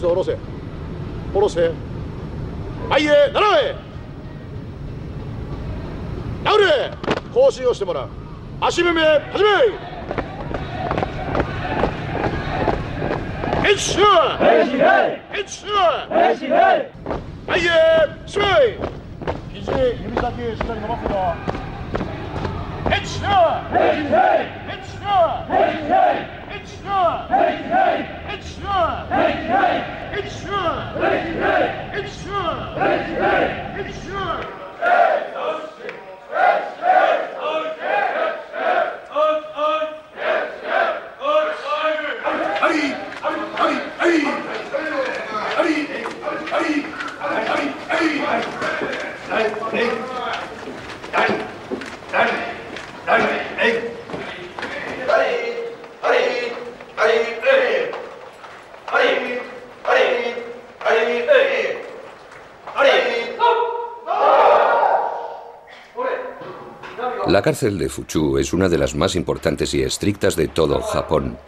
一度下ろせ。下ろせ。前へ並べ。殴れ。行進をしてもらう。足踏み始め。一緒。一緒。前へ進め。肘指先しっかり伸ばすよ。一緒。La cárcel de Fuchu es una de las más importantes y estrictas de todo Japón.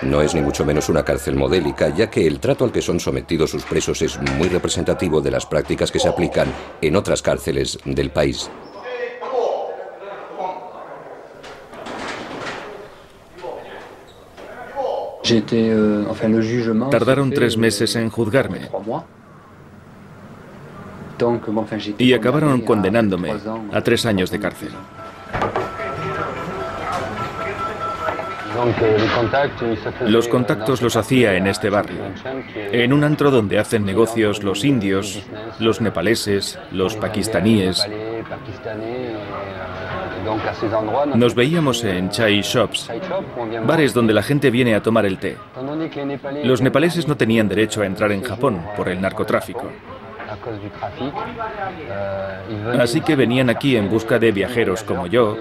No es ni mucho menos una cárcel modélica, ya que el trato al que son sometidos sus presos es muy representativo de las prácticas que se aplican en otras cárceles del país. Tardaron 3 meses en juzgarme y acabaron condenándome a 3 años de cárcel. Los contactos los hacía en este barrio, en un antro donde hacen negocios los indios, los nepaleses, los pakistaníes. Nos veíamos en chai shops, bares donde la gente viene a tomar el té. Los nepaleses no tenían derecho a entrar en Japón por el narcotráfico. Así que venían aquí en busca de viajeros como yo,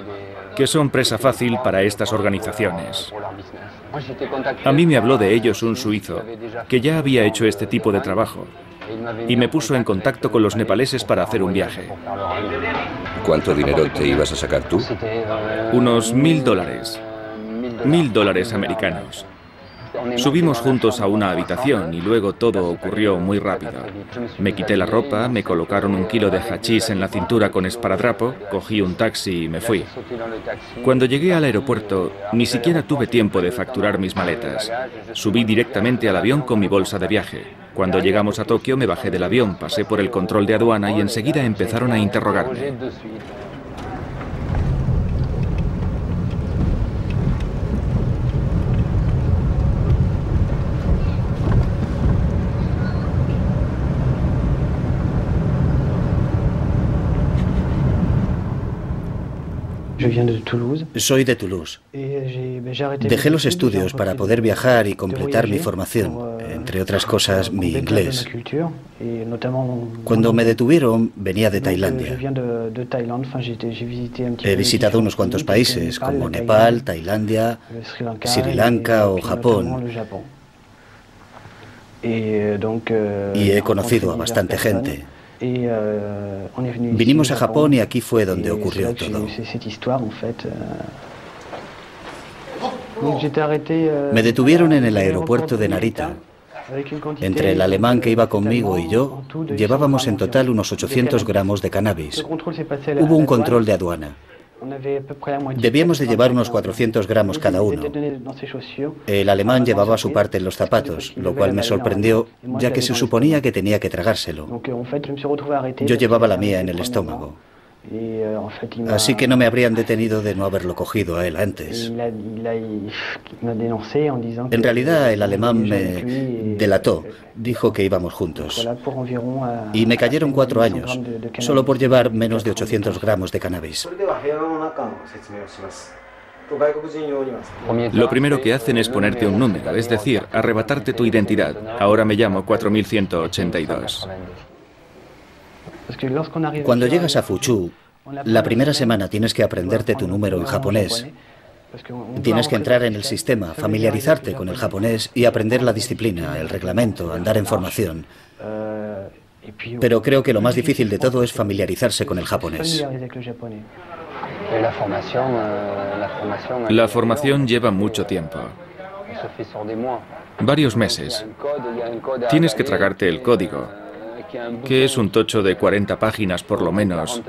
que son presa fácil para estas organizaciones. A mí me habló de ellos un suizo, que ya había hecho este tipo de trabajo, y me puso en contacto con los nepaleses para hacer un viaje. ¿Cuánto dinero te ibas a sacar tú? Unos $1000. $1000 americanos. Subimos juntos a una habitación y luego todo ocurrió muy rápido. Me quité la ropa, me colocaron 1 kilo de hachís en la cintura con esparadrapo, cogí un taxi y me fui. Cuando llegué al aeropuerto, ni siquiera tuve tiempo de facturar mis maletas. Subí directamente al avión con mi bolsa de viaje. Cuando llegamos a Tokio me bajé del avión, pasé por el control de aduana y enseguida empezaron a interrogarme. Soy de Toulouse. Dejé los estudios para poder viajar y completar mi formación, entre otras cosas mi inglés. Cuando me detuvieron venía de Tailandia. He visitado unos cuantos países como Nepal, Tailandia, Sri Lanka o Japón. Y he conocido a bastante gente. Vinimos a Japón y aquí fue donde ocurrió todo. Me detuvieron en el aeropuerto de Narita. Entre el alemán que iba conmigo y yo, llevábamos en total unos 800 gramos de cannabis. Hubo un control de aduana. Debíamos de llevar unos 400 gramos cada uno. El alemán llevaba su parte en los zapatos, lo cual me sorprendió, ya que se suponía que tenía que tragárselo. Yo llevaba la mía en el estómago. Así que no me habrían detenido de no haberlo cogido a él antes. En realidad, el alemán me delató, dijo que íbamos juntos. Y me cayeron 4 años, solo por llevar menos de 800 gramos de cannabis. Lo primero que hacen es ponerte un número, es decir, arrebatarte tu identidad. Ahora me llamo 4182. Cuando llegas a Fuchu, la primera semana tienes que aprenderte tu número en japonés. Tienes que entrar en el sistema, familiarizarte con el japonés y aprender la disciplina, el reglamento, andar en formación. Pero creo que lo más difícil de todo es familiarizarse con el japonés. La formación lleva mucho tiempo. Varios meses. Tienes que tragarte el código, que es un tocho de 40 páginas por lo menos,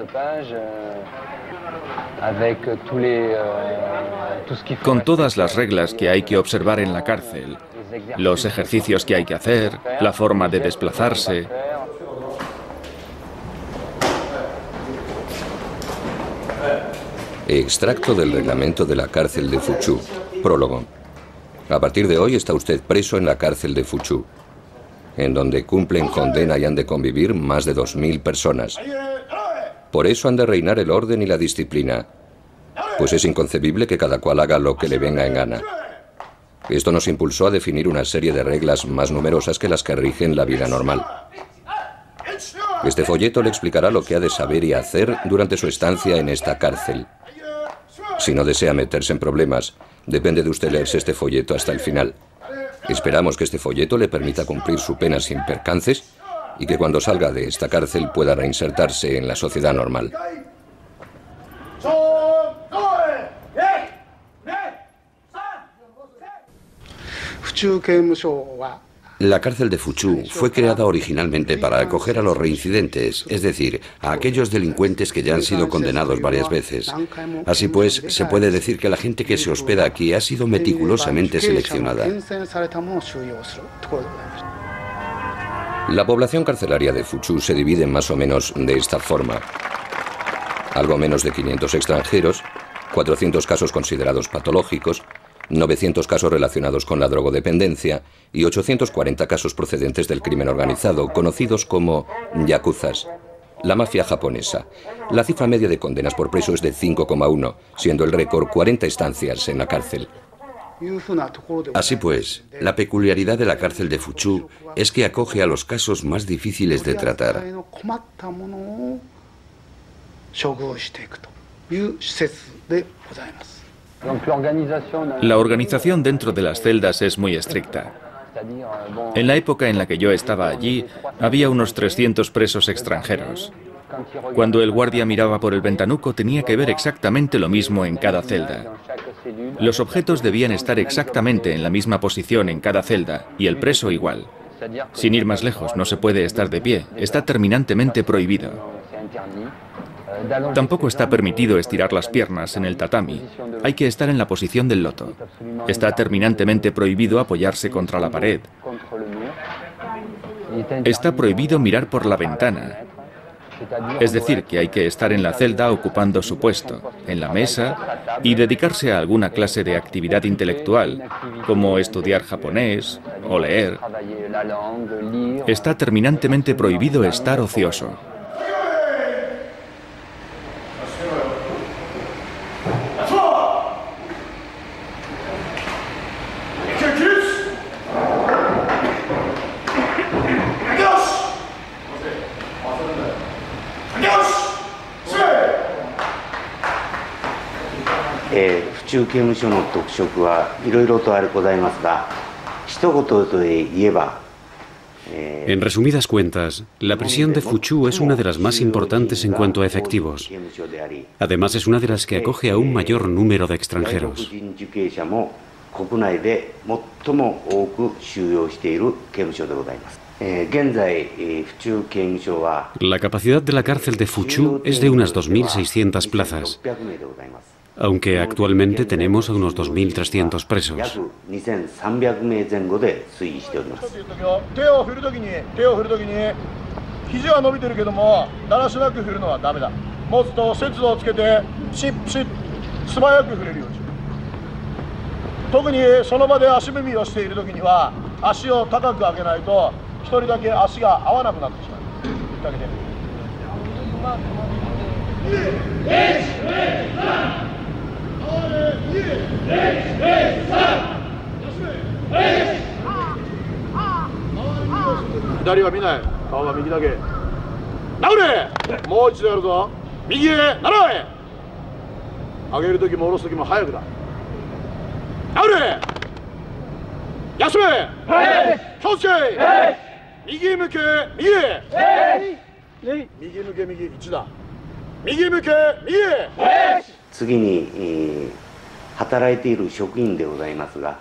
con todas las reglas que hay que observar en la cárcel, los ejercicios que hay que hacer, la forma de desplazarse. Extracto del reglamento de la cárcel de Fuchu. Prólogo. A partir de hoy está usted preso en la cárcel de Fuchu, en donde cumplen condena y han de convivir más de 2000 personas. Por eso han de reinar el orden y la disciplina, pues es inconcebible que cada cual haga lo que le venga en gana. Esto nos impulsó a definir una serie de reglas más numerosas que las que rigen la vida normal. Este folleto le explicará lo que ha de saber y hacer durante su estancia en esta cárcel. Si no desea meterse en problemas, depende de usted leerse este folleto hasta el final. Esperamos que este folleto le permita cumplir su pena sin percances y que cuando salga de esta cárcel pueda reinsertarse en la sociedad normal. La cárcel de Fuchu fue creada originalmente para acoger a los reincidentes, es decir, a aquellos delincuentes que ya han sido condenados varias veces. Así pues, se puede decir que la gente que se hospeda aquí ha sido meticulosamente seleccionada. La población carcelaria de Fuchu se divide más o menos de esta forma. Algo menos de 500 extranjeros, 400 casos considerados patológicos, 900 casos relacionados con la drogodependencia y 840 casos procedentes del crimen organizado, conocidos como yakuzas, la mafia japonesa. La cifra media de condenas por preso es de 5,1, siendo el récord 40 estancias en la cárcel. Así pues, la peculiaridad de la cárcel de Fuchu es que acoge a los casos más difíciles de tratar. La organización dentro de las celdas es muy estricta. En la época en la que yo estaba allí, había unos 300 presos extranjeros. Cuando el guardia miraba por el ventanuco, tenía que ver exactamente lo mismo en cada celda. Los objetos debían estar exactamente en la misma posición en cada celda, y el preso igual. Sin ir más lejos, no se puede estar de pie, está terminantemente prohibido. Tampoco está permitido estirar las piernas en el tatami. Hay que estar en la posición del loto. Está terminantemente prohibido apoyarse contra la pared. Está prohibido mirar por la ventana. Es decir, que hay que estar en la celda ocupando su puesto, en la mesa, y dedicarse a alguna clase de actividad intelectual, como estudiar japonés o leer. Está terminantemente prohibido estar ocioso. En resumidas cuentas, la prisión de Fuchu es una de las más importantes en cuanto a efectivos. Además, es una de las que acoge a un mayor número de extranjeros. La capacidad de la cárcel de Fuchu es de unas 2.600 plazas, aunque actualmente tenemos a unos 2.300 presos.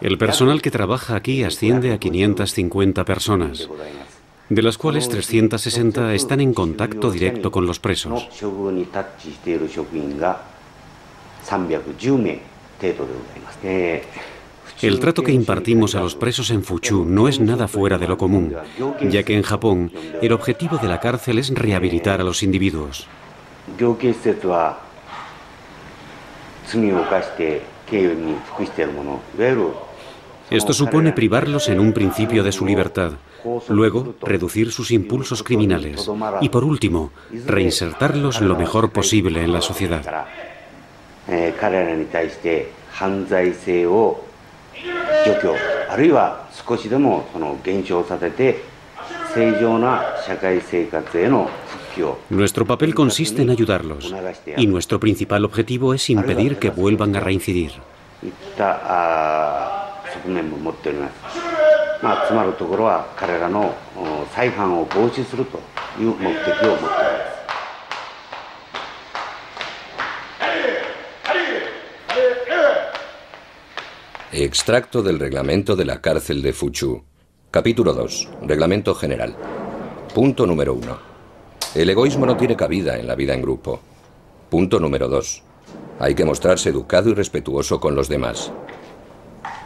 El personal que trabaja aquí asciende a 550 personas, de las cuales 360 están en contacto directo con los presos. El trato que impartimos a los presos en Fuchu no es nada fuera de lo común, ya que en Japón el objetivo de la cárcel es rehabilitar a los individuos. Esto supone privarlos en un principio de su libertad, luego reducir sus impulsos criminales y, por último, reinsertarlos lo mejor posible en la sociedad. Nuestro papel consiste en ayudarlos, y nuestro principal objetivo es impedir que vuelvan a reincidir. Extracto del reglamento de la cárcel de Fuchu. Capítulo 2. Reglamento general. Punto número 1. El egoísmo no tiene cabida en la vida en grupo. Punto número 2. Hay que mostrarse educado y respetuoso con los demás.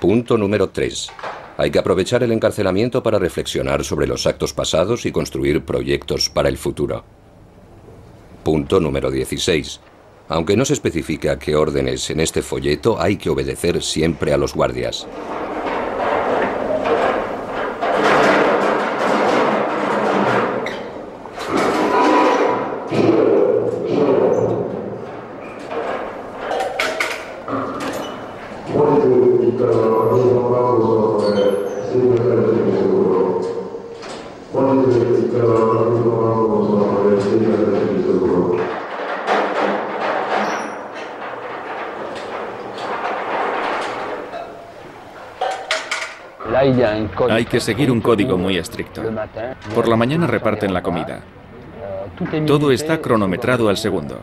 Punto número 3. Hay que aprovechar el encarcelamiento para reflexionar sobre los actos pasados y construir proyectos para el futuro. Punto número 16. Aunque no se especifique a qué órdenes en este folleto, hay que obedecer siempre a los guardias. Hay que seguir un código muy estricto. Por la mañana reparten la comida. Todo está cronometrado al segundo.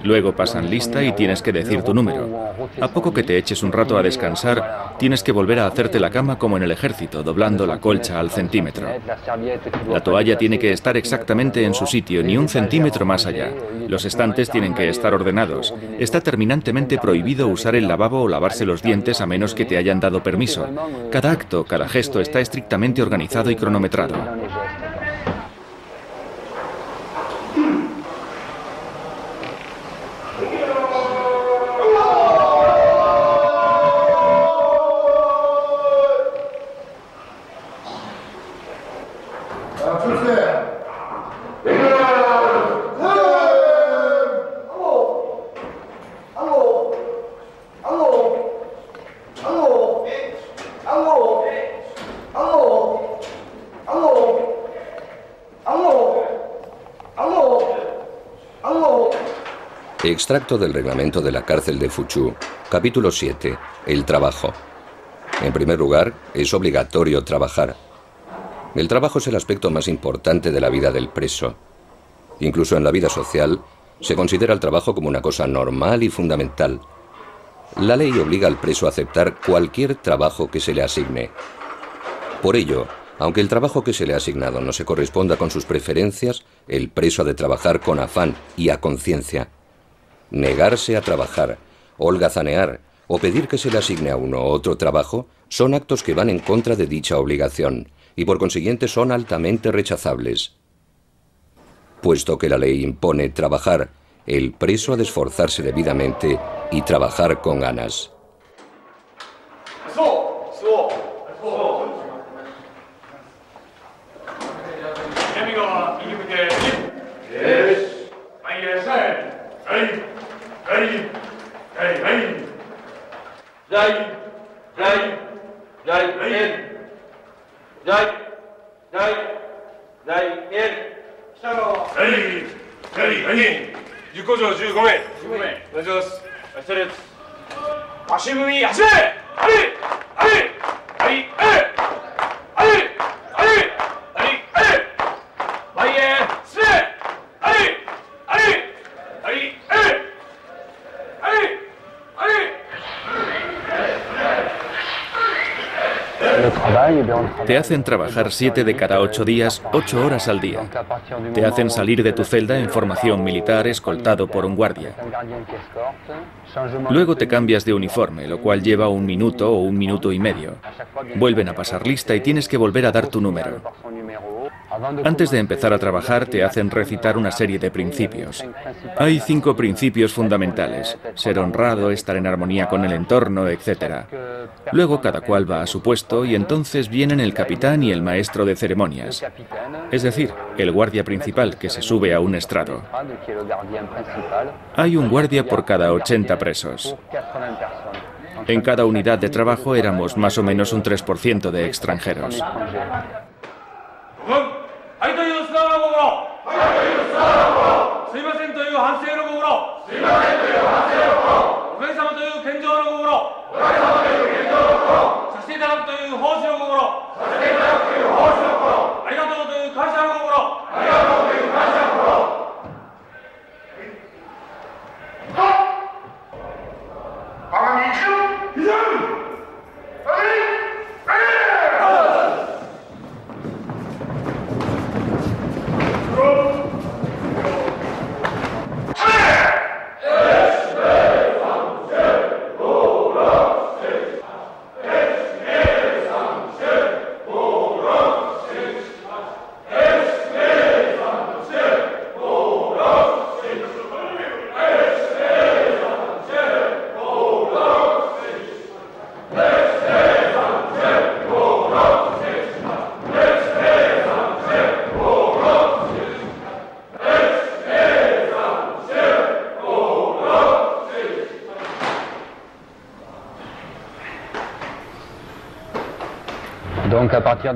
Luego pasan lista y tienes que decir tu número. A poco que te eches un rato a descansar, tienes que volver a hacerte la cama como en el ejército, doblando la colcha al centímetro. La toalla tiene que estar exactamente en su sitio, ni un centímetro más allá. Los estantes tienen que estar ordenados. Está terminantemente prohibido usar el lavabo o lavarse los dientes a menos que te hayan dado permiso. Cada acto, cada gesto está estrictamente organizado y cronometrado. Extracto del reglamento de la cárcel de Fuchu. Capítulo 7. El trabajo. En primer lugar, es obligatorio trabajar. El trabajo es el aspecto más importante de la vida del preso. Incluso en la vida social, se considera el trabajo como una cosa normal y fundamental. La ley obliga al preso a aceptar cualquier trabajo que se le asigne. Por ello, aunque el trabajo que se le ha asignado no se corresponda con sus preferencias, el preso ha de trabajar con afán y a conciencia. Negarse a trabajar, holgazanear o pedir que se le asigne a uno otro trabajo son actos que van en contra de dicha obligación y por consiguiente son altamente rechazables. Puesto que la ley impone trabajar, el preso ha de esforzarse debidamente y trabajar con ganas. Te hacen trabajar 7 de cada 8 días, 8 horas al día. Te hacen salir de tu celda en formación militar escoltado por un guardia. Luego te cambias de uniforme, lo cual lleva 1 minuto o 1 minuto y medio. Vuelven a pasar lista y tienes que volver a dar tu número. Antes de empezar a trabajar te hacen recitar una serie de principios. Hay 5 principios fundamentales: ser honrado, estar en armonía con el entorno, etc. Luego cada cual va a su puesto y entonces vienen el capitán y el maestro de ceremonias. Es decir, el guardia principal que se sube a un estrado. Hay un guardia por cada 80 presos. En cada unidad de trabajo éramos más o menos un 3% de extranjeros.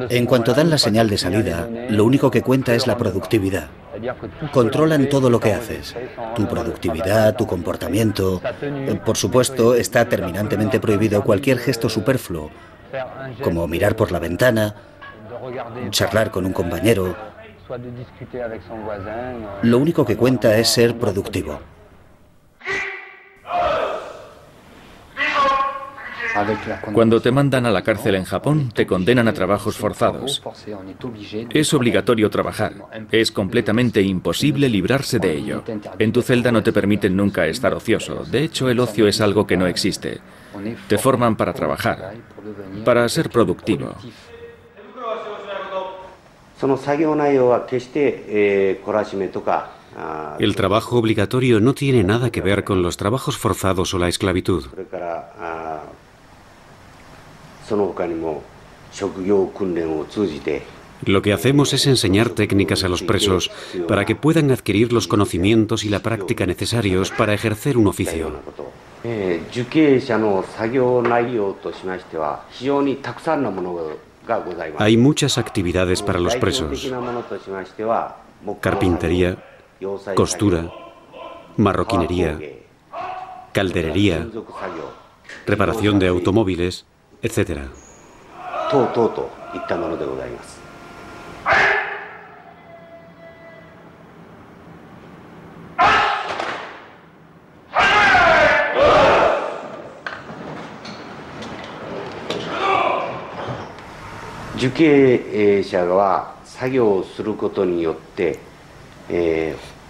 En cuanto dan la señal de salida, lo único que cuenta es la productividad. Controlan todo lo que haces, tu productividad, tu comportamiento. Por supuesto, está terminantemente prohibido cualquier gesto superfluo, como mirar por la ventana, charlar con un compañero. Lo único que cuenta es ser productivo. Cuando te mandan a la cárcel en Japón, te condenan a trabajos forzados. Es obligatorio trabajar. Es completamente imposible librarse de ello. En tu celda no te permiten nunca estar ocioso. De hecho, el ocio es algo que no existe. Te forman para trabajar, para ser productivo. El trabajo obligatorio no tiene nada que ver con los trabajos forzados o la esclavitud. Lo que hacemos es enseñar técnicas a los presos para que puedan adquirir los conocimientos y la práctica necesarios para ejercer un oficio. Hay muchas actividades para los presos: carpintería, costura, marroquinería, calderería, reparación de automóviles, etc.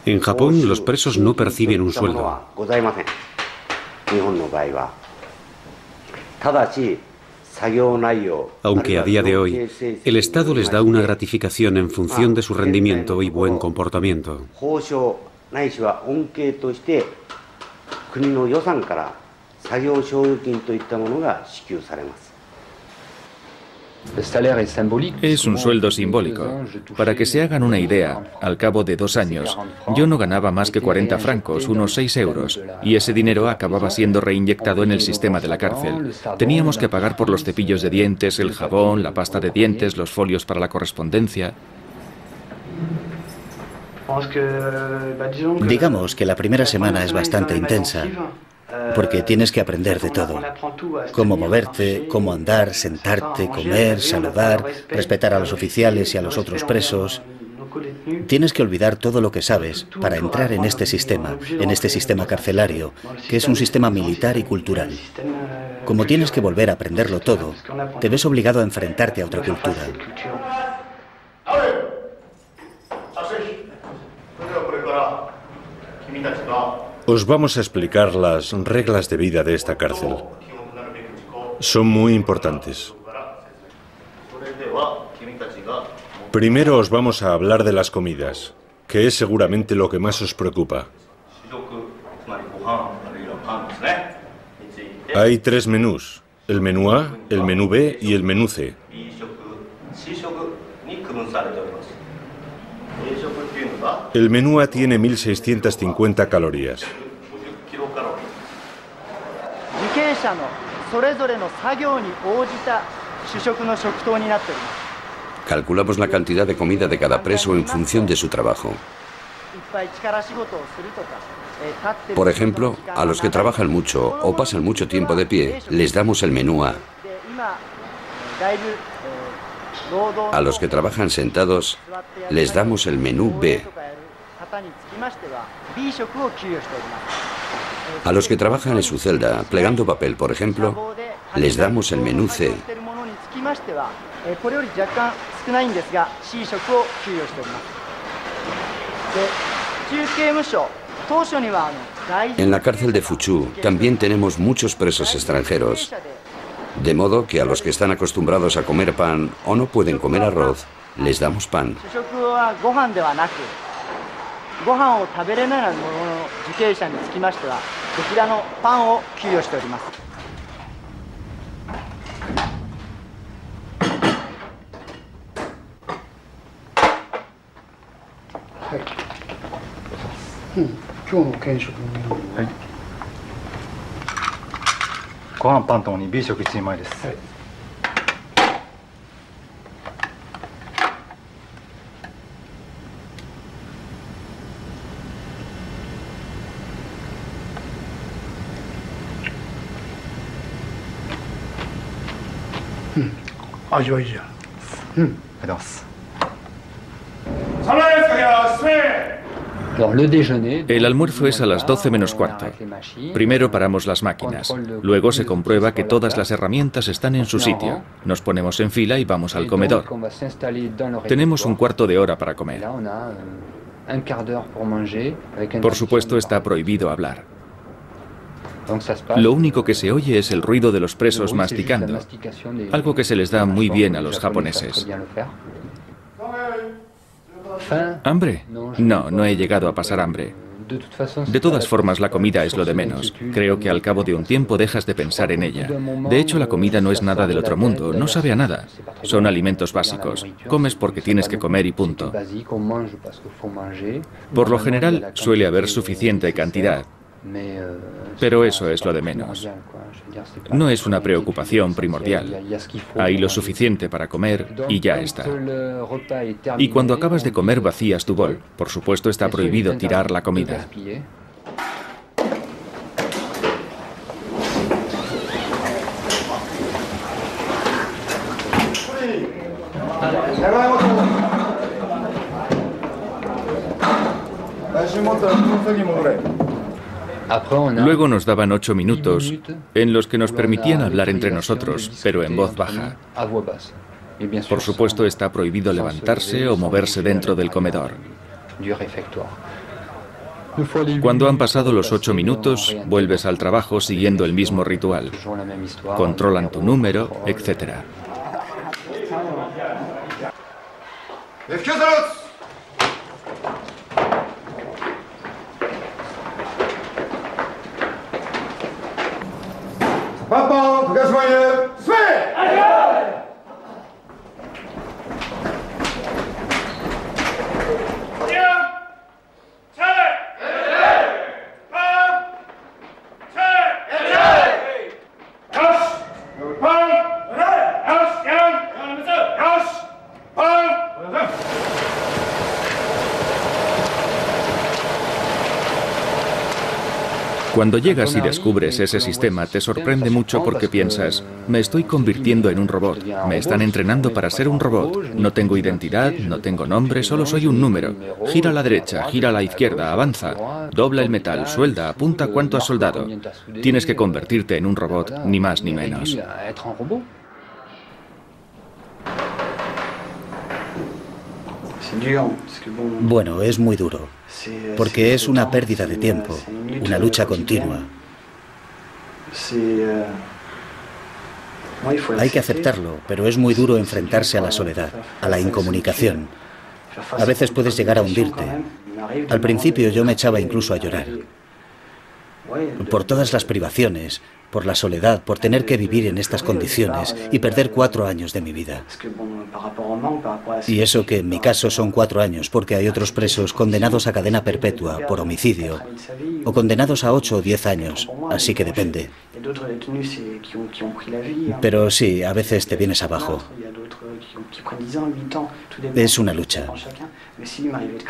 En Japón, los presos no perciben un sueldo. Aunque a día de hoy, el Estado les da una gratificación en función de su rendimiento y buen comportamiento. Es un sueldo simbólico. Para que se hagan una idea, al cabo de 2 años, yo no ganaba más que 40 francos, unos 6 euros, y ese dinero acababa siendo reinyectado en el sistema de la cárcel. Teníamos que pagar por los cepillos de dientes, el jabón, la pasta de dientes, los folios para la correspondencia. Digamos que la primera semana es bastante intensa, porque tienes que aprender de todo. Cómo moverte, cómo andar, sentarte, comer, saludar, respetar a los oficiales y a los otros presos. Tienes que olvidar todo lo que sabes para entrar en este sistema carcelario, que es un sistema militar y cultural. Como tienes que volver a aprenderlo todo, te ves obligado a enfrentarte a otra cultura. Os vamos a explicar las reglas de vida de esta cárcel. Son muy importantes. Primero os vamos a hablar de las comidas, que es seguramente lo que más os preocupa. Hay 3 menús, el menú A, el menú B y el menú C. El menú A tiene 1650 calorías. Calculamos la cantidad de comida de cada preso en función de su trabajo. Por ejemplo, a los que trabajan mucho o pasan mucho tiempo de pie, les damos el menú A. A los que trabajan sentados, les damos el menú B. A los que trabajan en su celda, plegando papel, por ejemplo, les damos el menú C. En la cárcel de Fuchu también tenemos muchos presos extranjeros, de modo que a los que están acostumbrados a comer pan o no pueden comer arroz, les damos pan. El almuerzo es a las 12 menos cuarto. Primero paramos las máquinas. Luego se comprueba que todas las herramientas están en su sitio. Nos ponemos en fila y vamos al comedor. Tenemos un cuarto de hora para comer. Por supuesto, está prohibido hablar. Lo único que se oye es el ruido de los presos masticando, algo que se les da muy bien a los japoneses. ¿Hambre? No, no he llegado a pasar hambre. De todas formas, la comida es lo de menos. Creo que al cabo de un tiempo dejas de pensar en ella. De hecho, la comida no es nada del otro mundo, no sabe a nada. Son alimentos básicos. Comes porque tienes que comer y punto. Por lo general, suele haber suficiente cantidad. Pero eso es lo de menos. No es una preocupación primordial. Hay lo suficiente para comer y ya está. Y cuando acabas de comer vacías tu bol. Por supuesto, está prohibido tirar la comida. Luego nos daban 8 minutos en los que nos permitían hablar entre nosotros, pero en voz baja. Por supuesto, está prohibido levantarse o moverse dentro del comedor. Cuando han pasado los 8 minutos, vuelves al trabajo siguiendo el mismo ritual. Controlan tu número, etc. Cuando llegas y descubres ese sistema, te sorprende mucho porque piensas, me estoy convirtiendo en un robot, me están entrenando para ser un robot, no tengo identidad, no tengo nombre, solo soy un número. Gira a la derecha, gira a la izquierda, avanza, dobla el metal, suelda, apunta cuánto has soldado. Tienes que convertirte en un robot, ni más ni menos. Bueno, es muy duro, porque es una pérdida de tiempo, una lucha continua. Hay que aceptarlo, pero es muy duro enfrentarse a la soledad, a la incomunicación. A veces puedes llegar a hundirte. Al principio yo me echaba incluso a llorar. Por todas las privaciones, por la soledad, por tener que vivir en estas condiciones y perder 4 años de mi vida. Y eso que en mi caso son 4 años, porque hay otros presos condenados a cadena perpetua por homicidio o condenados a 8 o 10 años, así que depende. Pero sí, a veces te vienes abajo. Es una lucha.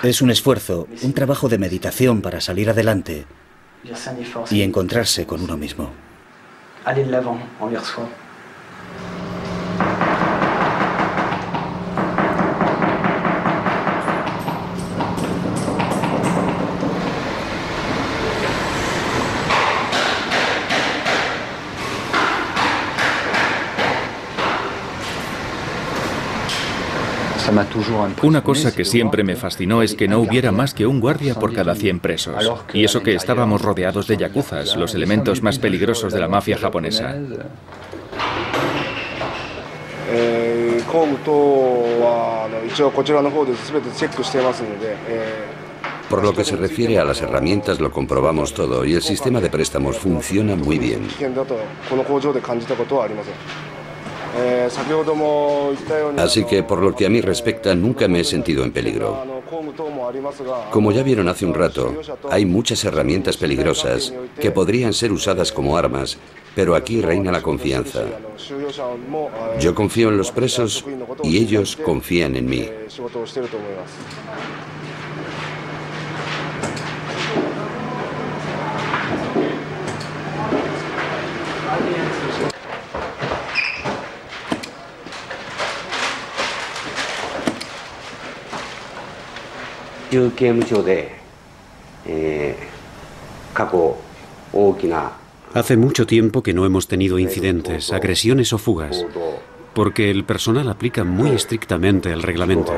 Es un esfuerzo, un trabajo de meditación para salir adelante y encontrarse con uno mismo. Aller de l'avant envers soi. Una cosa que siempre me fascinó es que no hubiera más que un guardia por cada 100 presos. Y eso que estábamos rodeados de yakuzas, los elementos más peligrosos de la mafia japonesa. Por lo que se refiere a las herramientas, lo comprobamos todo y el sistema de préstamos funciona muy bien. Así que, por lo que a mí respecta, nunca me he sentido en peligro. Como ya vieron hace un rato, hay muchas herramientas peligrosas que podrían ser usadas como armas, pero aquí reina la confianza. Yo confío en los presos y ellos confían en mí. Hace mucho tiempo que no hemos tenido incidentes, agresiones o fugas, porque el personal aplica muy estrictamente el reglamento.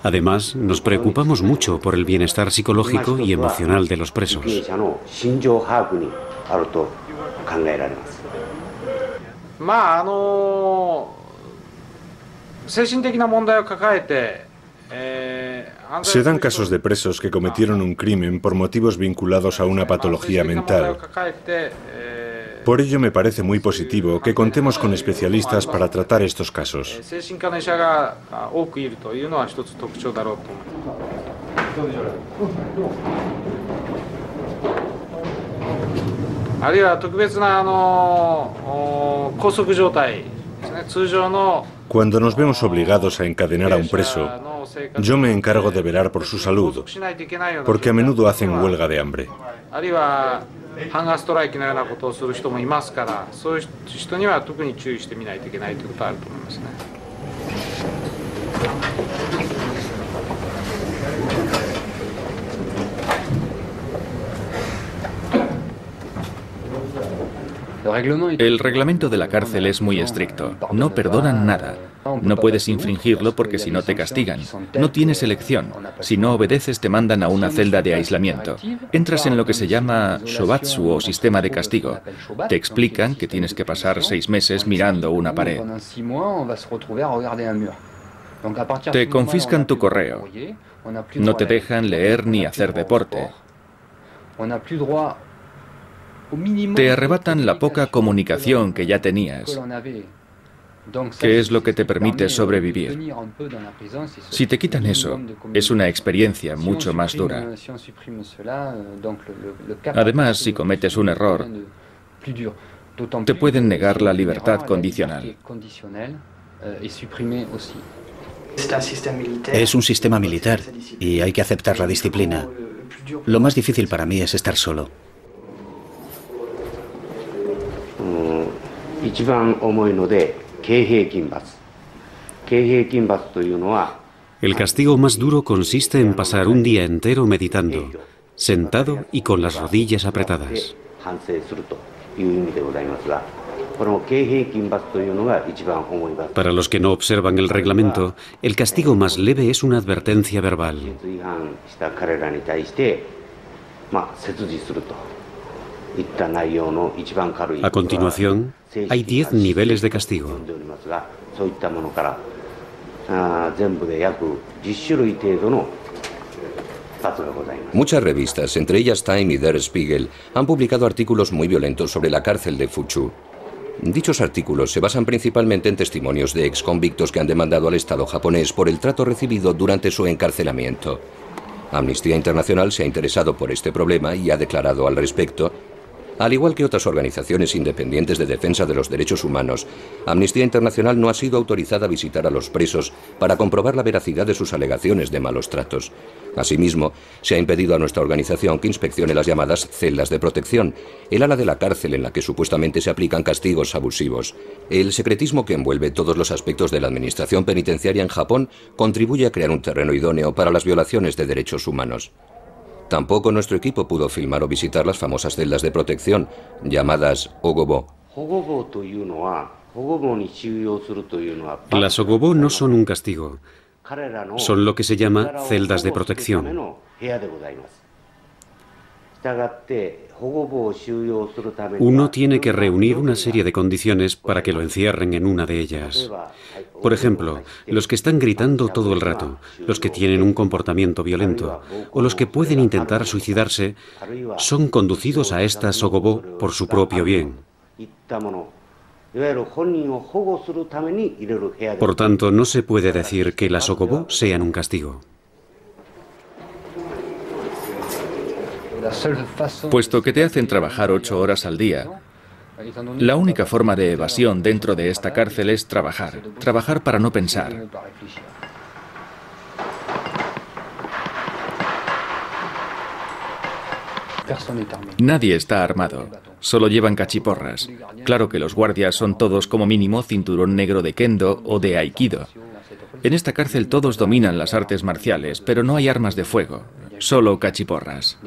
Además, nos preocupamos mucho por el bienestar psicológico y emocional de los presos. Se dan casos de presos que cometieron un crimen por motivos vinculados a una patología mental. Por ello me parece muy positivo que contemos con especialistas para tratar estos casos. Cuando nos vemos obligados a encadenar a un preso, yo me encargo de velar por su salud, porque a menudo hacen huelga de hambre. El reglamento de la cárcel es muy estricto. No perdonan nada. No puedes infringirlo porque si no te castigan. No tienes elección. Si no obedeces te mandan a una celda de aislamiento. Entras en lo que se llama shobatsu o sistema de castigo. Te explican que tienes que pasar 6 meses mirando una pared. Te confiscan tu correo. No te dejan leer ni hacer deporte. Te arrebatan la poca comunicación que ya tenías, que es lo que te permite sobrevivir. Si te quitan eso, es una experiencia mucho más dura. Además, si cometes un error, te pueden negar la libertad condicional. Es un sistema militar y hay que aceptar la disciplina. Lo más difícil para mí es estar solo. El castigo más duro consiste en pasar un día entero meditando, sentado y con las rodillas apretadas. Para los que no observan el reglamento, el castigo más leve es una advertencia verbal. A continuación, hay 10 niveles de castigo. Muchas revistas, entre ellas Time y Der Spiegel, han publicado artículos muy violentos sobre la cárcel de Fuchu. Dichos artículos se basan principalmente en testimonios de exconvictos que han demandado al Estado japonés por el trato recibido durante su encarcelamiento. Amnistía Internacional se ha interesado por este problema y ha declarado al respecto: al igual que otras organizaciones independientes de defensa de los derechos humanos, Amnistía Internacional no ha sido autorizada a visitar a los presos para comprobar la veracidad de sus alegaciones de malos tratos. Asimismo, se ha impedido a nuestra organización que inspeccione las llamadas celdas de protección, el ala de la cárcel en la que supuestamente se aplican castigos abusivos. El secretismo que envuelve todos los aspectos de la administración penitenciaria en Japón contribuye a crear un terreno idóneo para las violaciones de derechos humanos. Tampoco nuestro equipo pudo filmar o visitar las famosas celdas de protección, llamadas ogobo. Las ogobo no son un castigo, son lo que se llama celdas de protección. Uno tiene que reunir una serie de condiciones para que lo encierren en una de ellas. Por ejemplo, los que están gritando todo el rato, los que tienen un comportamiento violento o los que pueden intentar suicidarse son conducidos a esta sogobo por su propio bien. Por tanto, no se puede decir que las sogobo sean un castigo. Puesto que te hacen trabajar 8 horas al día, la única forma de evasión dentro de esta cárcel es trabajar para no pensar. Nadie está armado, solo llevan cachiporras. Claro que los guardias son todos como mínimo cinturón negro de kendo o de aikido. En esta cárcel todos dominan las artes marciales, pero no hay armas de fuego, solo cachiporras.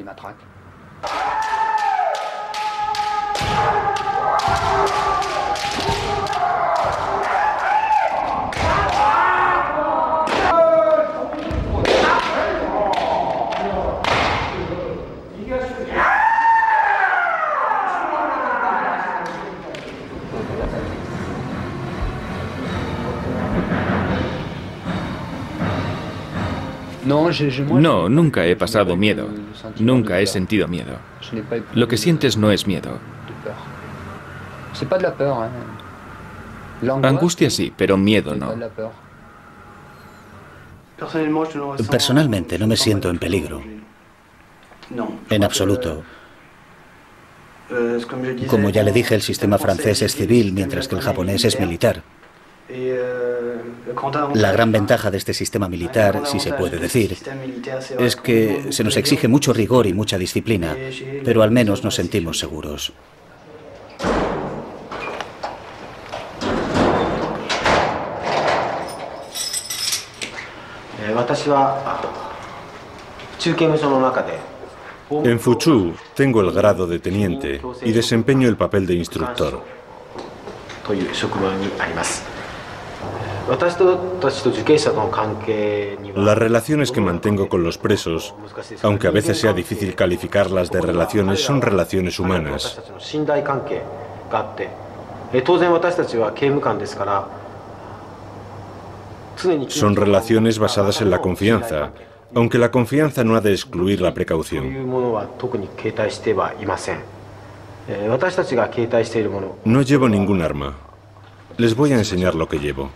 No, nunca he pasado miedo. Nunca he sentido miedo. Lo que sientes no es miedo. Angustia sí, pero miedo no. Personalmente no me siento en peligro. En absoluto. Como ya le dije, el sistema francés es civil, mientras que el japonés es militar. La gran ventaja de este sistema militar, si se puede decir, es que se nos exige mucho rigor y mucha disciplina, pero al menos nos sentimos seguros. En Fuchu tengo el grado de teniente y desempeño el papel de instructor. Las relaciones que mantengo con los presos, aunque a veces sea difícil calificarlas de relaciones, son relaciones humanas. Son relaciones basadas en la confianza, aunque la confianza no ha de excluir la precaución. No llevo ningún arma. Les voy a enseñar lo que llevo.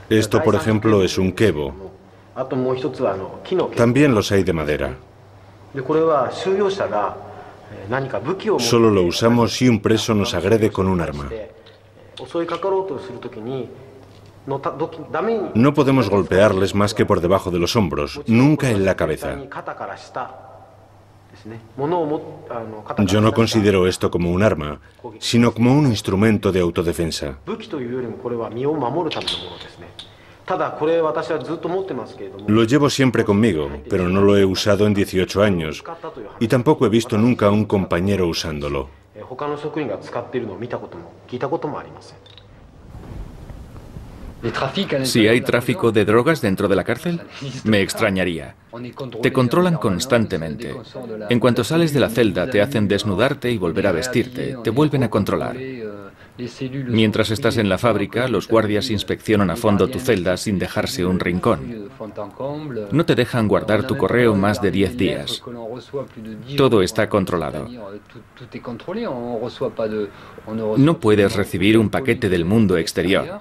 Esto, por ejemplo, es un kebo. También los hay de madera. Solo lo usamos si un preso nos agrede con un arma. No podemos golpearles más que por debajo de los hombros, nunca en la cabeza. Yo no considero esto como un arma, sino como un instrumento de autodefensa. Lo llevo siempre conmigo, pero no lo he usado en 18 años, y tampoco he visto nunca a un compañero usándolo. Si hay tráfico de drogas dentro de la cárcel, me extrañaría. Te controlan constantemente. En cuanto sales de la celda, te hacen desnudarte y volver a vestirte. Te vuelven a controlar. Mientras estás en la fábrica, los guardias inspeccionan a fondo tu celda sin dejarse un rincón. No te dejan guardar tu correo más de 10 días. Todo está controlado. No puedes recibir un paquete del mundo exterior.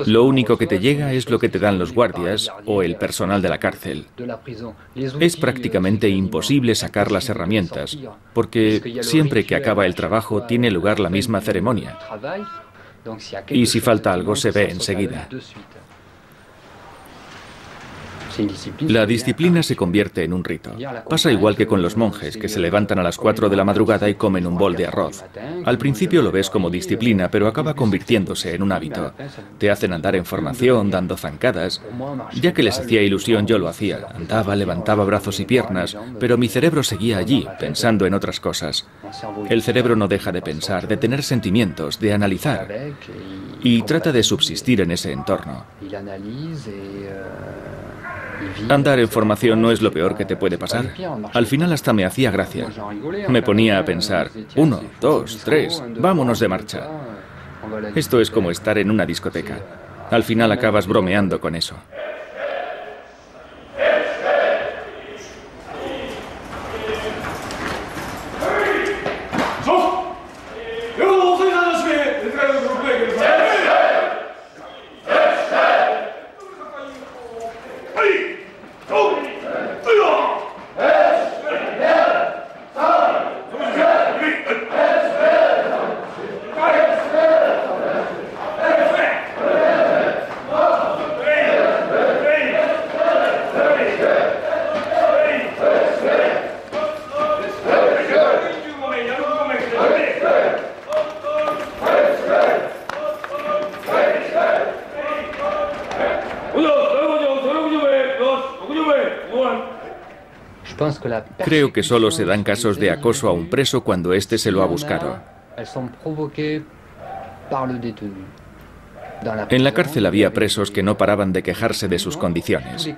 Lo único que te llega es lo que te dan los guardias o el personal de la cárcel. Es prácticamente imposible sacar las herramientas, porque siempre que acaba el trabajo tiene lugar la misma ceremonia. Y si falta algo se ve enseguida. La disciplina se convierte en un rito. Pasa igual que con los monjes, que se levantan a las 4 de la madrugada y comen un bol de arroz. Al principio lo ves como disciplina, pero acaba convirtiéndose en un hábito. Te hacen andar en formación, dando zancadas. Ya que les hacía ilusión, yo lo hacía. Andaba, levantaba brazos y piernas, pero mi cerebro seguía allí, pensando en otras cosas. El cerebro no deja de pensar, de tener sentimientos, de analizar. Y trata de subsistir en ese entorno. Andar en formación no es lo peor que te puede pasar. Al final hasta me hacía gracia. Me ponía a pensar, 1, 2, 3, vámonos de marcha. Esto es como estar en una discoteca. Al final acabas bromeando con eso. Creo que solo se dan casos de acoso a un preso cuando éste se lo ha buscado. En la cárcel había presos que no paraban de quejarse de sus condiciones.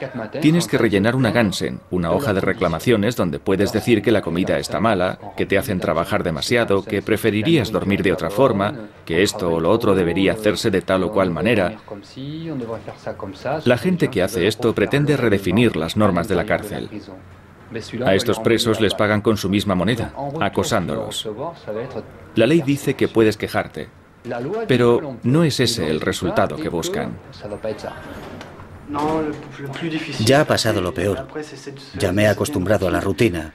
Tienes que rellenar una Gansen, una hoja de reclamaciones donde puedes decir que la comida está mala, que te hacen trabajar demasiado, que preferirías dormir de otra forma, que esto o lo otro debería hacerse de tal o cual manera. La gente que hace esto pretende redefinir las normas de la cárcel. A estos presos les pagan con su misma moneda, acosándolos. La ley dice que puedes quejarte, pero no es ese el resultado que buscan. Ya ha pasado lo peor. Ya me he acostumbrado a la rutina.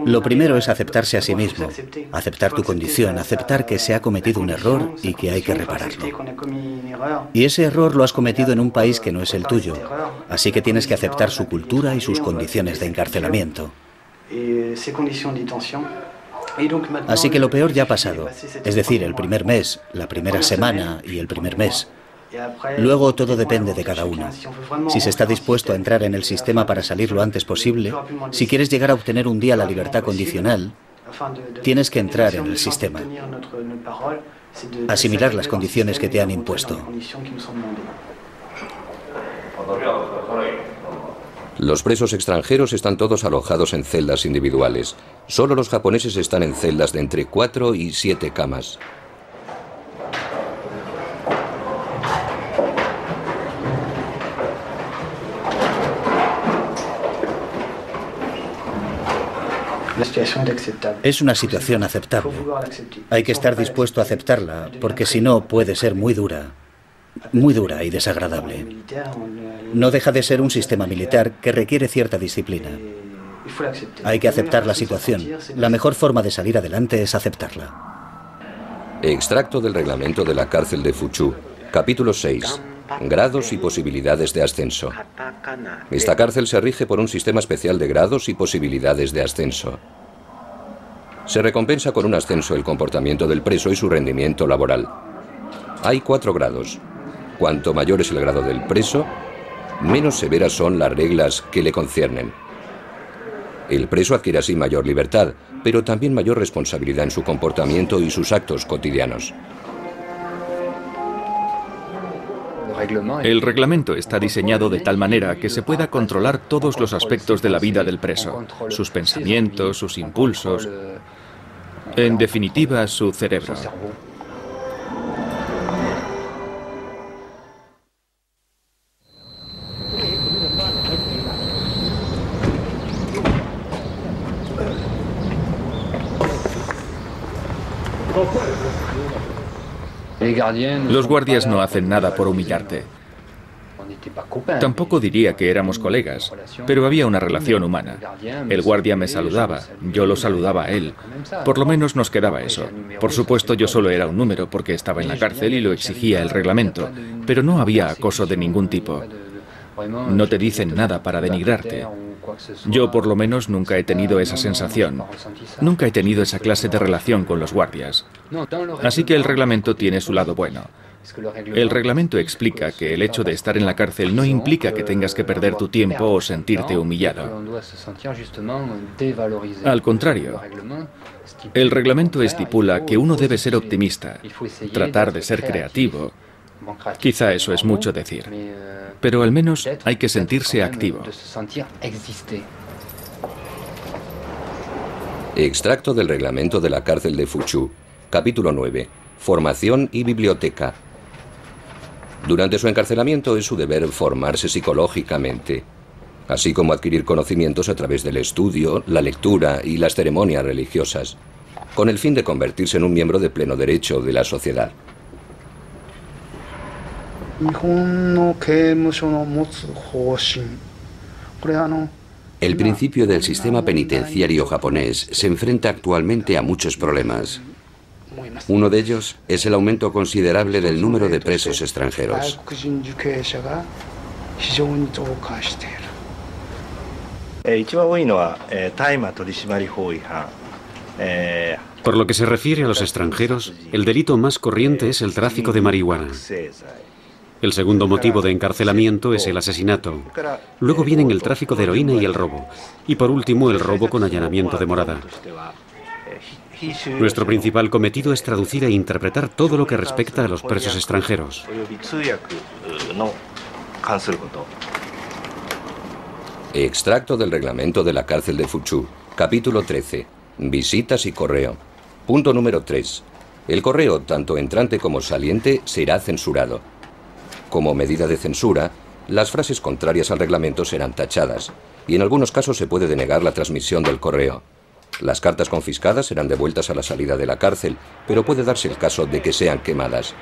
Lo primero es aceptarse a sí mismo, aceptar tu condición, aceptar que se ha cometido un error y que hay que repararlo. Y ese error lo has cometido en un país que no es el tuyo, así que tienes que aceptar su cultura y sus condiciones de encarcelamiento. Así que lo peor ya ha pasado, es decir, el primer mes, la primera semana y el primer mes. Luego todo depende de cada uno. Si se está dispuesto a entrar en el sistema para salir lo antes posible, si quieres llegar a obtener un día la libertad condicional, tienes que entrar en el sistema. Asimilar las condiciones que te han impuesto. Los presos extranjeros están todos alojados en celdas individuales. Solo los japoneses están en celdas de entre 4 y 7 camas. Es una situación aceptable. Hay que estar dispuesto a aceptarla, porque si no puede ser muy dura y desagradable. No deja de ser un sistema militar que requiere cierta disciplina. Hay que aceptar la situación. La mejor forma de salir adelante es aceptarla. Extracto del reglamento de la cárcel de Fuchu, capítulo 6. Grados y posibilidades de ascenso. Esta cárcel se rige por un sistema especial de grados y posibilidades de ascenso. Se recompensa con un ascenso el comportamiento del preso y su rendimiento laboral. Hay 4 grados. Cuanto mayor es el grado del preso, menos severas son las reglas que le conciernen. El preso adquiere así mayor libertad, pero también mayor responsabilidad en su comportamiento y sus actos cotidianos. El reglamento está diseñado de tal manera que se pueda controlar todos los aspectos de la vida del preso, sus pensamientos, sus impulsos, en definitiva, su cerebro. Los guardias no hacen nada por humillarte. Tampoco diría que éramos colegas, pero había una relación humana. El guardia me saludaba, yo lo saludaba a él. Por lo menos nos quedaba eso. Por supuesto, yo solo era un número porque estaba en la cárcel y lo exigía el reglamento, pero no había acoso de ningún tipo. No te dicen nada para denigrarte. Yo, por lo menos, nunca he tenido esa sensación. Nunca he tenido esa clase de relación con los guardias. Así que el reglamento tiene su lado bueno. El reglamento explica que el hecho de estar en la cárcel no implica que tengas que perder tu tiempo o sentirte humillado. Al contrario, el reglamento estipula que uno debe ser optimista, tratar de ser creativo. Quizá eso es mucho decir, pero al menos hay que sentirse activo. Extracto del reglamento de la cárcel de Fuchu, capítulo 9. Formación y biblioteca. Durante su encarcelamiento es su deber formarse psicológicamente, así como adquirir conocimientos a través del estudio, la lectura y las ceremonias religiosas, con el fin de convertirse en un miembro de pleno derecho de la sociedad. El principio del sistema penitenciario japonés se enfrenta actualmente a muchos problemas. Uno de ellos es el aumento considerable del número de presos extranjeros. Por lo que se refiere a los extranjeros, el delito más corriente es el tráfico de marihuana. El segundo motivo de encarcelamiento es el asesinato. Luego vienen el tráfico de heroína y el robo. Y por último, el robo con allanamiento de morada. Nuestro principal cometido es traducir e interpretar todo lo que respecta a los presos extranjeros. Extracto del reglamento de la cárcel de Fuchu, capítulo 13. Visitas y correo. Punto número 3. El correo, tanto entrante como saliente, será censurado. Como medida de censura, las frases contrarias al reglamento serán tachadas, y en algunos casos se puede denegar la transmisión del correo. Las cartas confiscadas serán devueltas a la salida de la cárcel, pero puede darse el caso de que sean quemadas.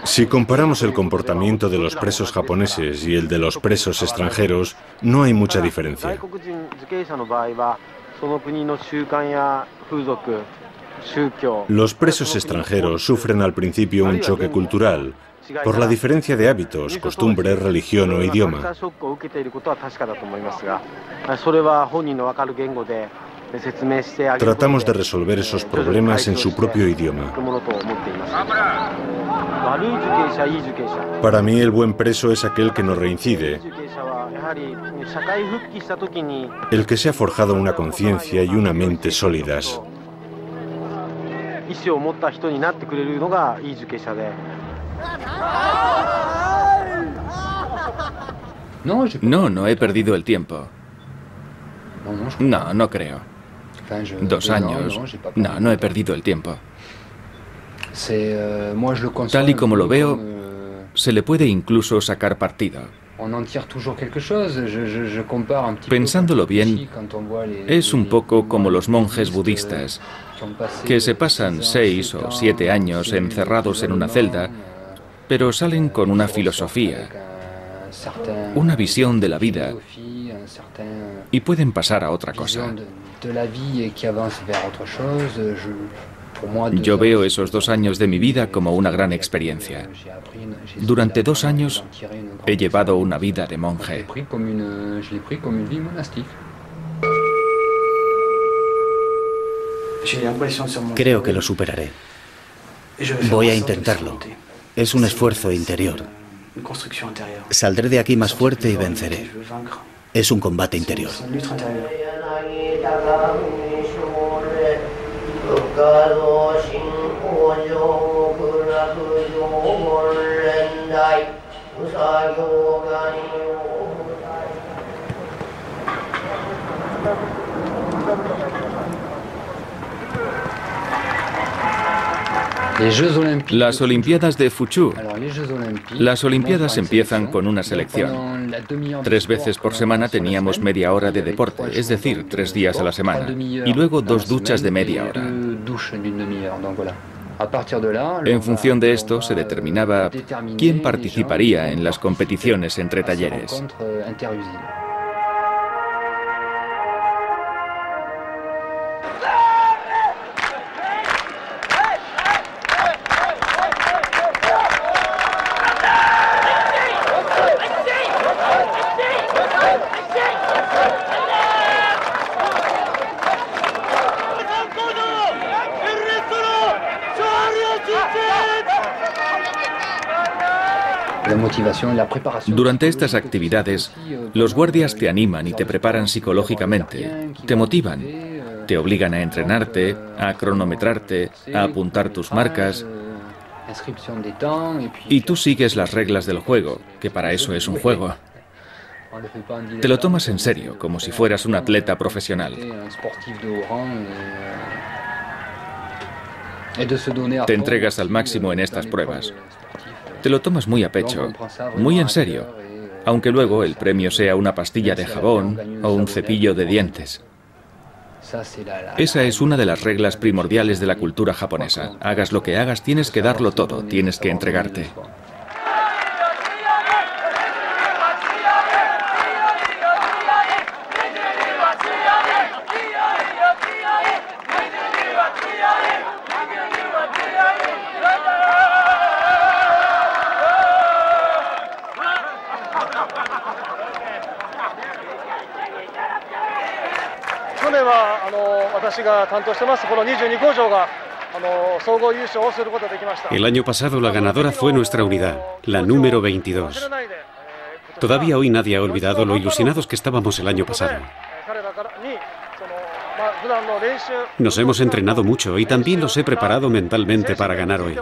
Si comparamos el comportamiento de los presos japoneses y el de los presos extranjeros, no hay mucha diferencia. Los presos extranjeros sufren al principio un choque cultural, por la diferencia de hábitos, costumbres, religión o idioma. Tratamos de resolver esos problemas en su propio idioma. Para mí, el buen preso es aquel que no reincide, el que se ha forjado una conciencia y una mente sólidas. No he perdido el tiempo. No creo. 2 años. No he perdido el tiempo. Tal y como lo veo, se le puede incluso sacar partido. Pensándolo bien, es un poco como los monjes budistas, que se pasan 6 o 7 años encerrados en una celda, pero salen con una filosofía, una visión de la vida y pueden pasar a otra cosa. Yo veo esos 2 años de mi vida como una gran experiencia. Durante 2 años he llevado una vida de monje. Creo que lo superaré. Voy a intentarlo. Es un esfuerzo interior. Saldré de aquí más fuerte y venceré. Es un combate interior. Las Olimpiadas de Fuchu. Las Olimpiadas empiezan con una selección. 3 veces por semana teníamos media hora de deporte, es decir, 3 días a la semana, y luego 2 duchas de media hora. En función de esto se determinaba quién participaría en las competiciones entre talleres. Durante estas actividades, los guardias te animan y te preparan psicológicamente, te motivan, te obligan a entrenarte, a cronometrarte, a apuntar tus marcas, y tú sigues las reglas del juego, que para eso es un juego. Te lo tomas en serio, como si fueras un atleta profesional. Te entregas al máximo en estas pruebas. Te lo tomas muy a pecho, muy en serio, aunque luego el premio sea una pastilla de jabón o un cepillo de dientes. Esa es una de las reglas primordiales de la cultura japonesa. Hagas lo que hagas, tienes que darlo todo, tienes que entregarte. El año pasado la ganadora fue nuestra unidad, la número 22. Todavía hoy nadie ha olvidado lo ilusionados que estábamos el año pasado. Nos hemos entrenado mucho y también los he preparado mentalmente para ganar hoy.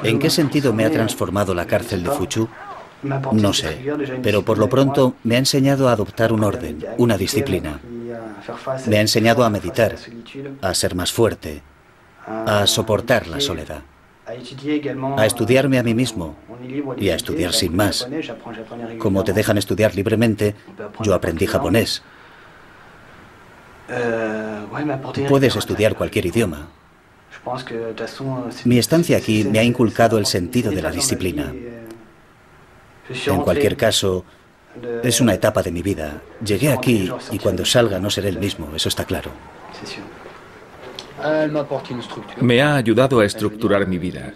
¿En qué sentido me ha transformado la cárcel de Fuchu? No sé, pero por lo pronto me ha enseñado a adoptar un orden, una disciplina. Me ha enseñado a meditar, a ser más fuerte, a soportar la soledad. a estudiarme a mí mismo y a estudiar sin más. Como te dejan estudiar libremente, yo aprendí japonés. Puedes estudiar cualquier idioma. Mi estancia aquí me ha inculcado el sentido de la disciplina. En cualquier caso, es una etapa de mi vida. Llegué aquí y cuando salga no seré el mismo, eso está claro. Me ha ayudado a estructurar mi vida.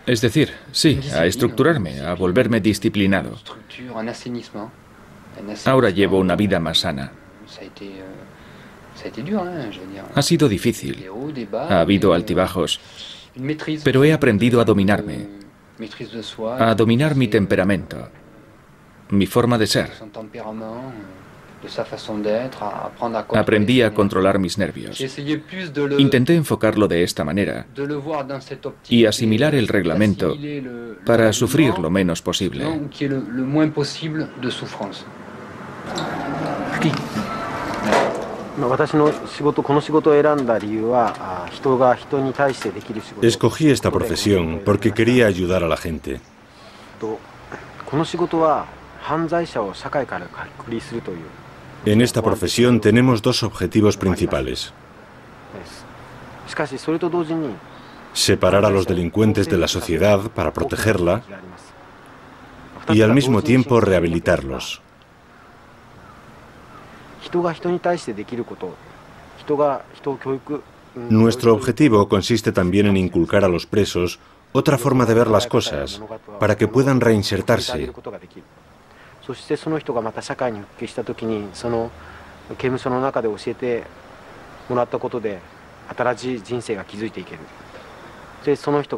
Es decir, sí, a estructurarme, a volverme disciplinado. Ahora llevo una vida más sana. Ha sido difícil. Ha habido altibajos. Pero he aprendido a dominarme. A dominar mi temperamento. Mi forma de ser. Aprendí a controlar mis nervios. Intenté enfocarlo de esta manera y asimilar el reglamento para sufrir lo menos posible. Escogí esta profesión porque quería ayudar a la gente. En esta profesión tenemos dos objetivos principales: separar a los delincuentes de la sociedad para protegerla y al mismo tiempo rehabilitarlos. Nuestro objetivo consiste también en inculcar a los presos otra forma de ver las cosas para que puedan reinsertarse.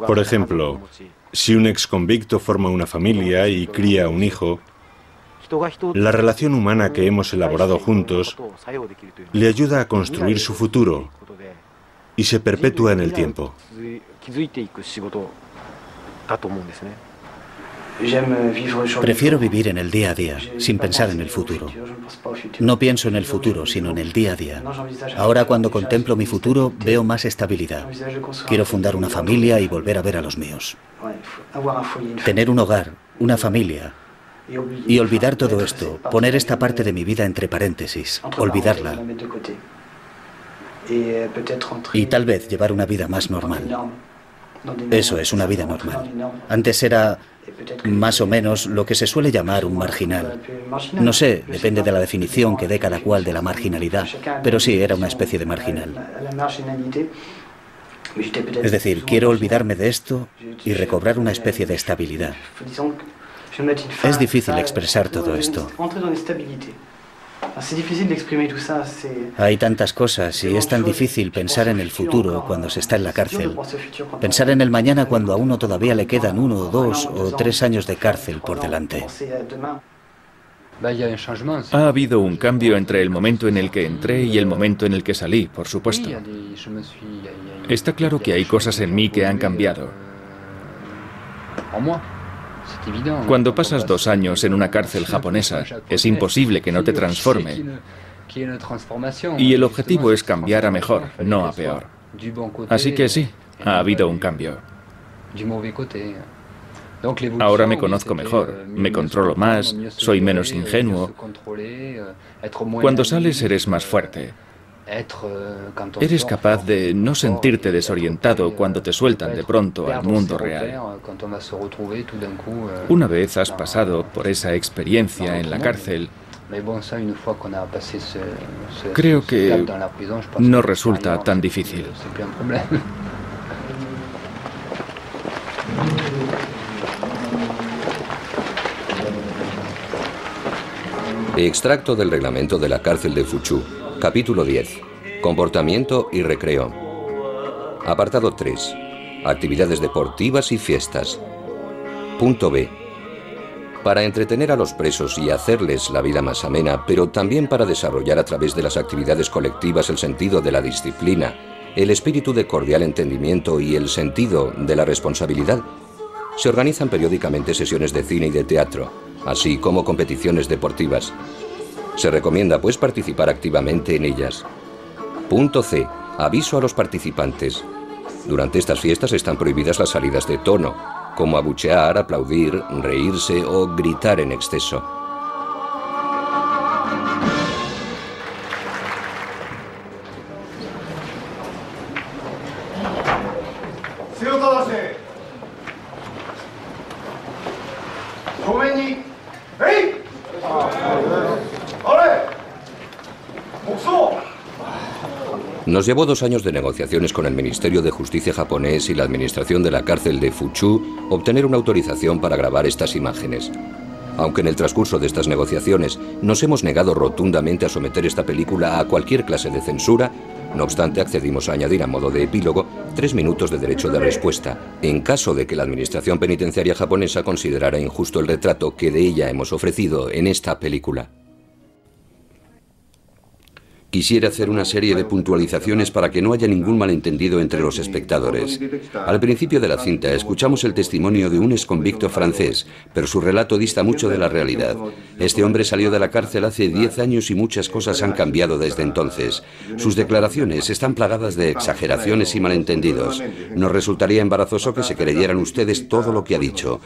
Por ejemplo, si un exconvicto forma una familia y cría un hijo, la relación humana que hemos elaborado juntos le ayuda a construir su futuro y se perpetúa en el tiempo. Prefiero vivir en el día a día, sin pensar en el futuro. No pienso en el futuro, sino en el día a día. Ahora, cuando contemplo mi futuro, veo más estabilidad. Quiero fundar una familia y volver a ver a los míos. Tener un hogar, una familia. Y olvidar todo esto, poner esta parte de mi vida entre paréntesis, olvidarla. Y tal vez llevar una vida más normal. Eso es una vida normal. Antes era más o menos lo que se suele llamar un marginal. No sé, depende de la definición que dé cada cual de la marginalidad, pero sí, era una especie de marginal. Es decir, quiero olvidarme de esto y recobrar una especie de estabilidad. Es difícil expresar todo esto. Hay tantas cosas y es tan difícil pensar en el futuro cuando se está en la cárcel. Pensar en el mañana cuando a uno todavía le quedan 1 o 2 o 3 años de cárcel por delante. Ha habido un cambio entre el momento en el que entré y el momento en el que salí, por supuesto. Está claro que hay cosas en mí que han cambiado. Cuando pasas 2 años en una cárcel japonesa, es imposible que no te transforme. Y el objetivo es cambiar a mejor, no a peor. Así que sí, ha habido un cambio. Ahora me conozco mejor, me controlo más, soy menos ingenuo. Cuando sales eres más fuerte. Eres capaz de no sentirte desorientado cuando te sueltan de pronto al mundo real. Una vez has pasado por esa experiencia en la cárcel, creo que no resulta tan difícil. Extracto del reglamento de la cárcel de Fuchu. Capítulo 10. Comportamiento y recreo. Apartado 3. Actividades deportivas y fiestas. Punto B. Para entretener a los presos y hacerles la vida más amena, pero también para desarrollar a través de las actividades colectivas el sentido de la disciplina, el espíritu de cordial entendimiento y el sentido de la responsabilidad, se organizan periódicamente sesiones de cine y de teatro, así como competiciones deportivas. Se recomienda, pues, participar activamente en ellas. Punto C. Aviso a los participantes. Durante estas fiestas están prohibidas las salidas de tono, como abuchear, aplaudir, reírse o gritar en exceso. Nos llevó 2 años de negociaciones con el Ministerio de Justicia japonés y la administración de la cárcel de Fuchu obtener una autorización para grabar estas imágenes. Aunque en el transcurso de estas negociaciones nos hemos negado rotundamente a someter esta película a cualquier clase de censura, no obstante accedimos a añadir a modo de epílogo 3 minutos de derecho de respuesta, en caso de que la administración penitenciaria japonesa considerara injusto el retrato que de ella hemos ofrecido en esta película. Quisiera hacer una serie de puntualizaciones para que no haya ningún malentendido entre los espectadores. Al principio de la cinta escuchamos el testimonio de un exconvicto francés, pero su relato dista mucho de la realidad. Este hombre salió de la cárcel hace 10 años y muchas cosas han cambiado desde entonces. Sus declaraciones están plagadas de exageraciones y malentendidos. Nos resultaría embarazoso que se creyeran ustedes todo lo que ha dicho.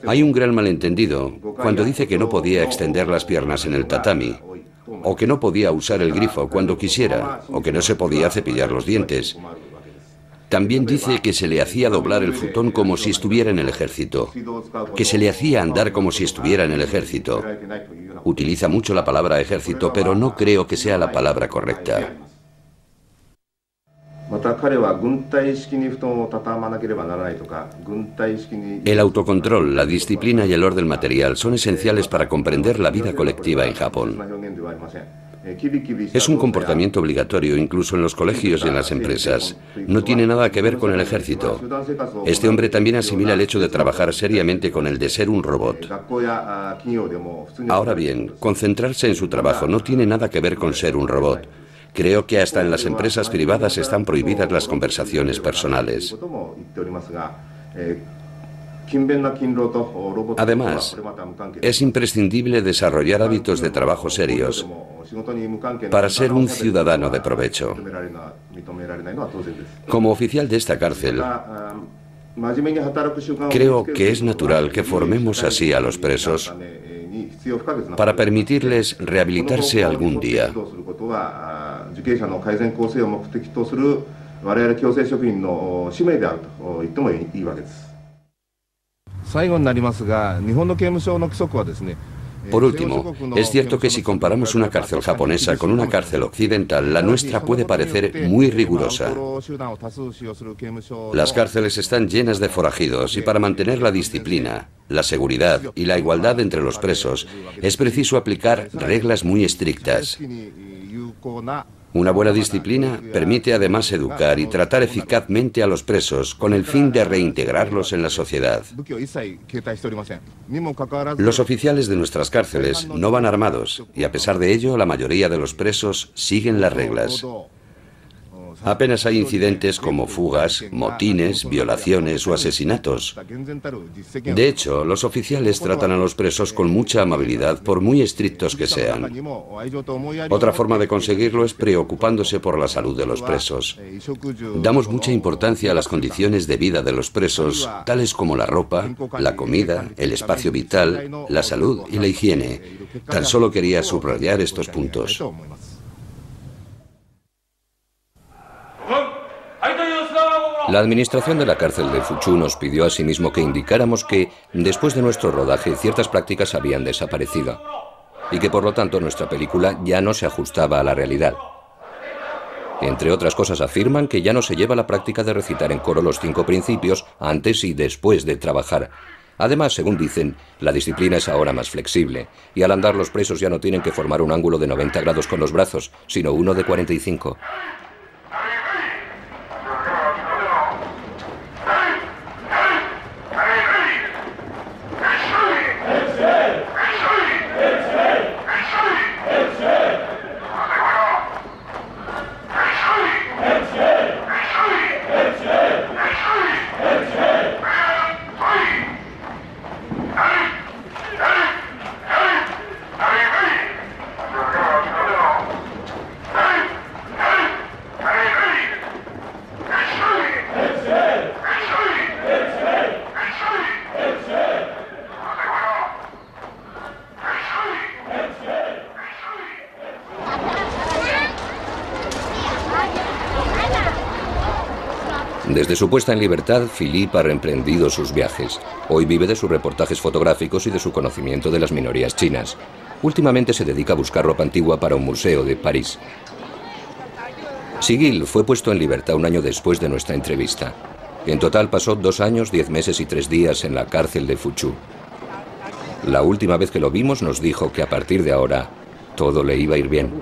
Hay un gran malentendido cuando dice que no podía extender las piernas en el tatami, o que no podía usar el grifo cuando quisiera, o que no se podía cepillar los dientes. También dice que se le hacía doblar el futón como si estuviera en el ejército, que se le hacía andar como si estuviera en el ejército. Utiliza mucho la palabra ejército, pero no creo que sea la palabra correcta. El autocontrol, la disciplina y el orden material son esenciales para comprender la vida colectiva en Japón. Es un comportamiento obligatorio incluso en los colegios y en las empresas. No tiene nada que ver con el ejército. Este hombre también asimila el hecho de trabajar seriamente con el de ser un robot. Ahora bien, concentrarse en su trabajo no tiene nada que ver con ser un robot. Creo que hasta en las empresas privadas están prohibidas las conversaciones personales. Además, es imprescindible desarrollar hábitos de trabajo serios para ser un ciudadano de provecho. Como oficial de esta cárcel, creo que es natural que formemos así a los presos para permitirles rehabilitarse algún día. Por último, es cierto que si comparamos una cárcel japonesa con una cárcel occidental, la nuestra puede parecer muy rigurosa. Las cárceles están llenas de forajidos y para mantener la disciplina, la seguridad y la igualdad entre los presos, es preciso aplicar reglas muy estrictas. Una buena disciplina permite además educar y tratar eficazmente a los presos con el fin de reintegrarlos en la sociedad. Los oficiales de nuestras cárceles no van armados y a pesar de ello la mayoría de los presos siguen las reglas. Apenas hay incidentes como fugas, motines, violaciones o asesinatos. De hecho, los oficiales tratan a los presos con mucha amabilidad por muy estrictos que sean. Otra forma de conseguirlo es preocupándose por la salud de los presos. Damos mucha importancia a las condiciones de vida de los presos, tales como la ropa, la comida, el espacio vital, la salud y la higiene. Tan solo quería subrayar estos puntos. La administración de la cárcel de Fuchu nos pidió asimismo que indicáramos que, después de nuestro rodaje, ciertas prácticas habían desaparecido y que por lo tanto nuestra película ya no se ajustaba a la realidad. Entre otras cosas afirman que ya no se lleva la práctica de recitar en coro los 5 principios antes y después de trabajar. Además, según dicen, la disciplina es ahora más flexible y al andar los presos ya no tienen que formar un ángulo de 90 grados con los brazos, sino uno de 45. Desde su puesta en libertad, Philippe ha reemprendido sus viajes. Hoy vive de sus reportajes fotográficos y de su conocimiento de las minorías chinas. Últimamente se dedica a buscar ropa antigua para un museo de París. Sigil fue puesto en libertad un año después de nuestra entrevista. En total pasó 2 años, 10 meses y 3 días en la cárcel de Fuchu. La última vez que lo vimos nos dijo que a partir de ahora todo le iba a ir bien.